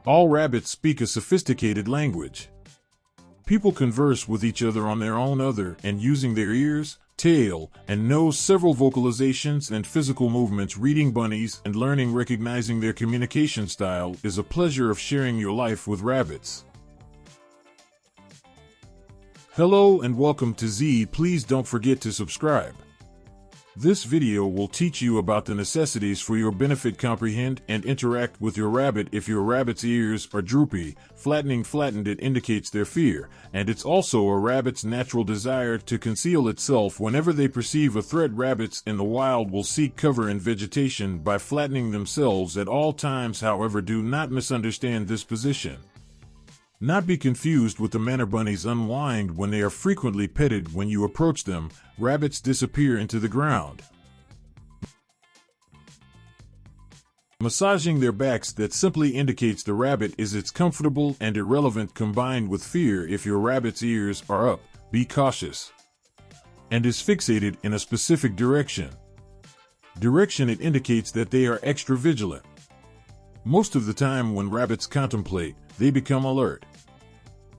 All rabbits speak a sophisticated language. People converse with each other on their own other and using their ears, tail, and nose, several vocalizations and physical movements. Reading bunnies and learning recognizing their communication style is a pleasure of sharing your life with rabbits. Hello and welcome to Z. Please don't forget to subscribe. This video will teach you about the necessities for your benefit. Comprehend and interact with your rabbit. If your rabbit's ears are droopy, flattened, it indicates their fear, and it's also a rabbit's natural desire to conceal itself whenever they perceive a threat. Rabbits in the wild will seek cover in vegetation by flattening themselves at all times. However, do not misunderstand this position. Not be confused with the manner bunnies unwind when they are frequently petted. When you approach them, rabbits disappear into the ground, massaging their backs. That simply indicates the rabbit is comfortable and irrelevant. Combined with fear. If your rabbit's ears are up, be cautious, and is fixated in a specific direction, it indicates that they are extra vigilant. Most of the time when rabbits contemplate, they become alert.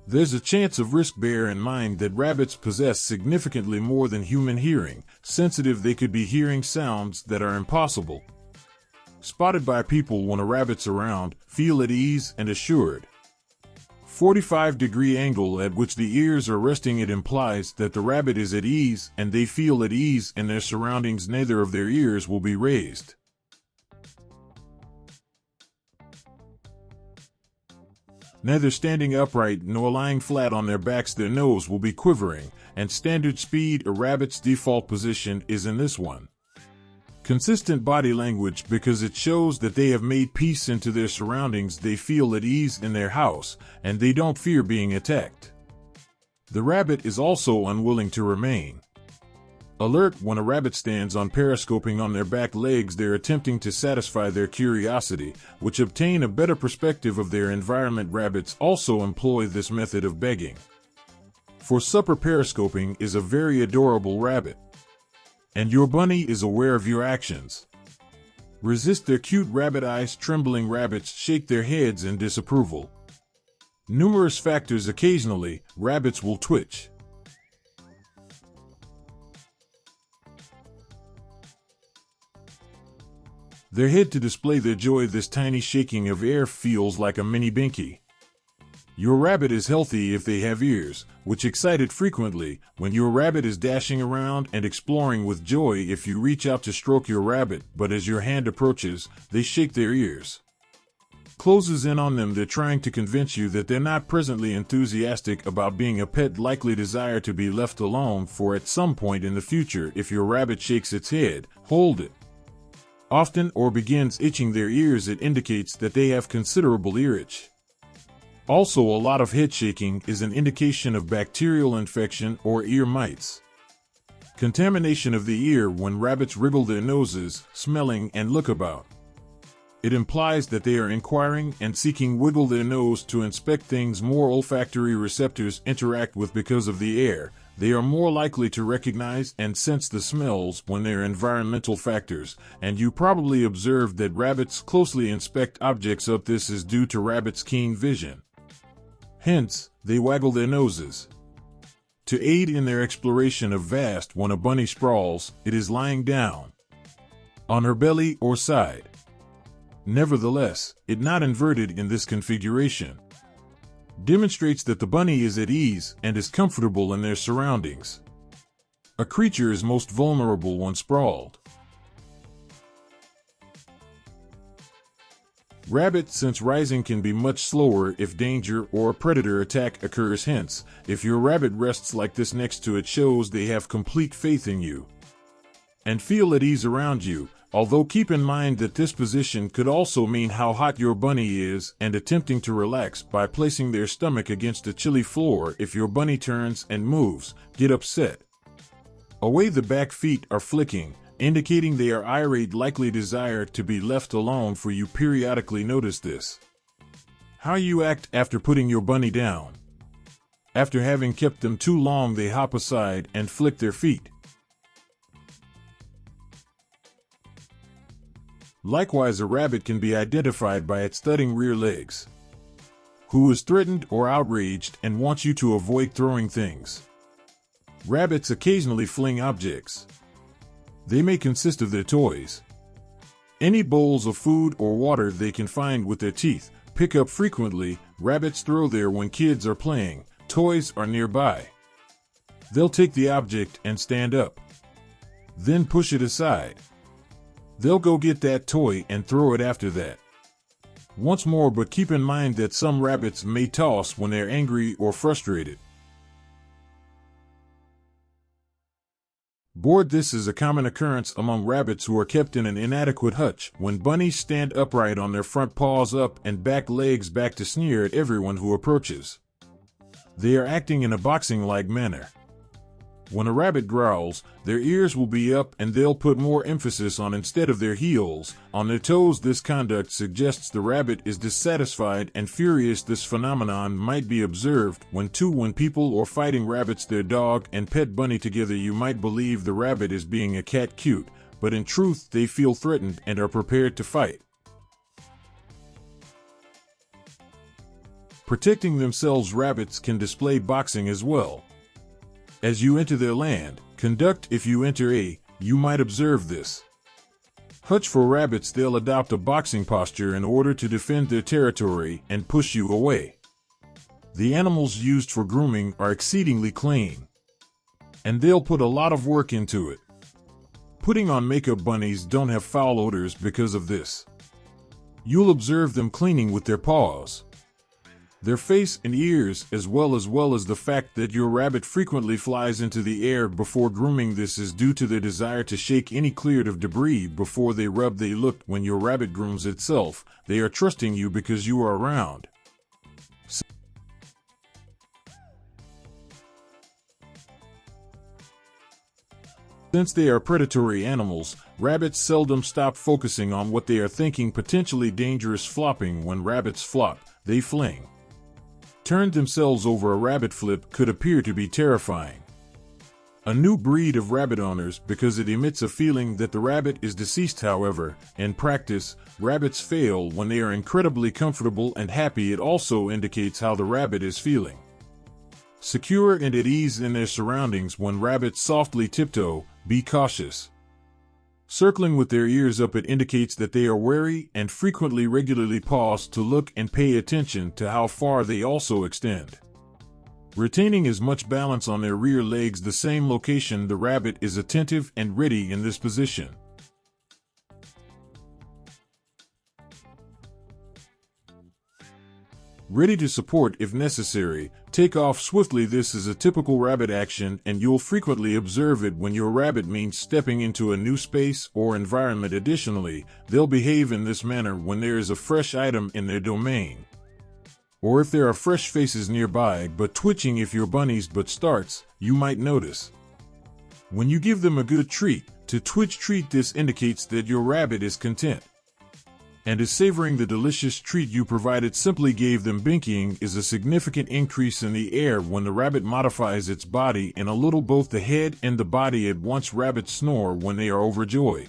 There's a chance of risk. Bear in mind that rabbits possess significantly more than human hearing. Sensitive, they could be hearing sounds that are impossible. Spotted by people when a rabbit's around, feel at ease and assured. 45-degree angle at which the ears are resting. It implies that the rabbit is at ease and they feel at ease in their surroundings. Neither of their ears will be raised. Neither standing upright nor lying flat on their backs. Their nose will be quivering, and standard speed. A rabbit's default position is in this one. Consistent body language because it shows that they have made peace into their surroundings. They feel at ease in their house, and they don't fear being attacked. The rabbit is also unwilling to remain alert. When a rabbit stands on periscoping on their back legs, they're attempting to satisfy their curiosity, which obtain a better perspective of their environment. Rabbits also employ this method of begging for supper. Periscoping is a very adorable rabbit, and your bunny is aware of your actions. Resist their cute rabbit eyes. Trembling rabbits shake their heads in disapproval. Numerous factors. Occasionally, rabbits will twitch, their head to display their joy. This tiny shaking of air feels like a mini binky. Your rabbit is healthy if they have ears, which excite it frequently. When your rabbit is dashing around and exploring with joy, if you reach out to stroke your rabbit, but as your hand approaches, they shake their ears, closes in on them. They're trying to convince you that they're not presently enthusiastic about being a pet. Likely desire to be left alone for at some point in the future. If your rabbit shakes its head, hold it often or begins itching their ears, it indicates that they have considerable ear itch. Also, a lot of head shaking is an indication of bacterial infection or ear mites. Contamination of the ear. When rabbits wriggle their noses, smelling and look about, it implies that they are inquiring and seeking. Wiggle their nose to inspect things. More olfactory receptors interact with because of the air. They are more likely to recognize and sense the smells when they're environmental factors, and you probably observed that rabbits closely inspect objects. This is due to rabbits' keen vision. Hence, they waggle their noses to aid in their exploration of vast. When a bunny sprawls, it is lying down on her belly or side. Nevertheless, it not inverted in this configuration demonstrates that the bunny is at ease and is comfortable in their surroundings. A creature is most vulnerable when sprawled. Rabbit, since rising can be much slower if danger or a predator attack occurs. Hence, if your rabbit rests like this next to it, shows they have complete faith in you and feel at ease around you. Although keep in mind that this position could also mean how hot your bunny is and attempting to relax by placing their stomach against a chilly floor. If your bunny turns and moves, get upset. Away, the back feet are flicking, indicating they are irate, likely desire to be left alone for you. Periodically notice this. How you act after putting your bunny down. After having kept them too long, they hop aside and flick their feet. Likewise, a rabbit can be identified by its thudding rear legs. who is threatened or outraged and wants you to avoid throwing things. Rabbits occasionally fling objects. They may consist of their toys. Any bowls of food or water they can find with their teeth. Pick up frequently. Rabbits throw there when kids are playing. Toys are nearby. They'll take the object and stand up. Then push it aside. They'll go get that toy and throw it after that. Once more, but keep in mind that some rabbits may toss when they're angry or frustrated. Bored. This is a common occurrence among rabbits who are kept in an inadequate hutch. When bunnies stand upright on their front paws up and back legs back to sneer at everyone who approaches. They are acting in a boxing-like manner. When a rabbit growls, their ears will be up and they'll put more emphasis on, instead of their heels, on their toes. This conduct suggests the rabbit is dissatisfied and furious. This phenomenon might be observed when people are fighting rabbits, their dog and pet bunny together. You might believe the rabbit is being a cat cute, but in truth they feel threatened and are prepared to fight. Protecting themselves, rabbits can display boxing as well. As you enter their land, conduct. If you enter you might observe this. Hutch for rabbits, they'll adopt a boxing posture in order to defend their territory and push you away. The animals used for grooming are exceedingly clean, and they'll put a lot of work into it. Putting on makeup. Bunnies don't have foul odors because of this. You'll observe them cleaning with their paws, their face and ears, as well as the fact that your rabbit frequently flies into the air before grooming. This is due to their desire to shake any cleared of debris before they rub. They look. When your rabbit grooms itself, they are trusting you because you are around. Since they are predatory animals, rabbits seldom stop focusing on what they are thinking. Potentially dangerous. Flopping. When rabbits flop, they fling. Turned themselves over. A rabbit flip could appear to be terrifying. A new breed of rabbit owners because it emits a feeling that the rabbit is deceased. However, in practice, rabbits fail when they are incredibly comfortable and happy. It also indicates how the rabbit is feeling. Secure and at ease in their surroundings. When rabbits softly tiptoe, be cautious. Circling with their ears up, it indicates that they are wary and regularly pause to look and pay attention to how far they also extend. Retaining as much balance on their rear legs, the same location. The rabbit is attentive and ready in this position. Ready to support if necessary. Take off swiftly. This is a typical rabbit action, and you'll frequently observe it when your rabbit means stepping into a new space or environment. Additionally, they'll behave in this manner when there is a fresh item in their domain, or if there are fresh faces nearby. But twitching. If your bunny's butt starts, you might notice when you give them a good treat to twitch. This indicates that your rabbit is content and is savoring the delicious treat you provided. Simply gave them. Binkying is a significant increase in the air when the rabbit modifies its body in a little, both the head and the body at once. Rabbits snore when they are overjoyed.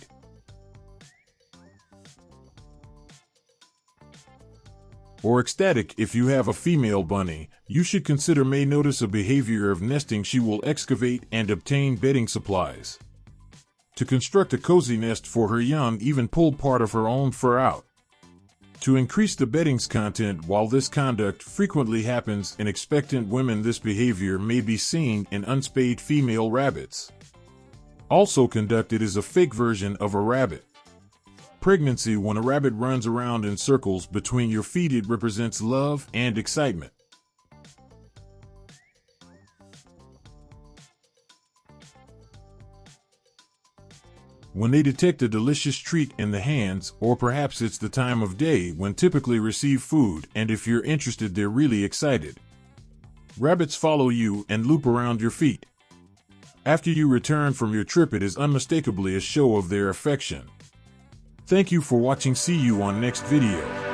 Or ecstatic. If you have a female bunny, you should consider may notice a behavior of nesting. She will excavate and obtain bedding supplies to construct a cozy nest for her young, even pull part of her own fur out to increase the bedding's content. While this conduct frequently happens in expectant women, this behavior may be seen in unspayed female rabbits. Also conducted is a fake version of a rabbit pregnancy. When a rabbit runs around in circles between your feet, it represents love and excitement. When they detect a delicious treat in the hands, or perhaps it's the time of day when typically receive food, and if you're interested, they're really excited. Rabbits follow you and loop around your feet. After you return from your trip, it is unmistakably a show of their affection. Thank you for watching. See you on next video.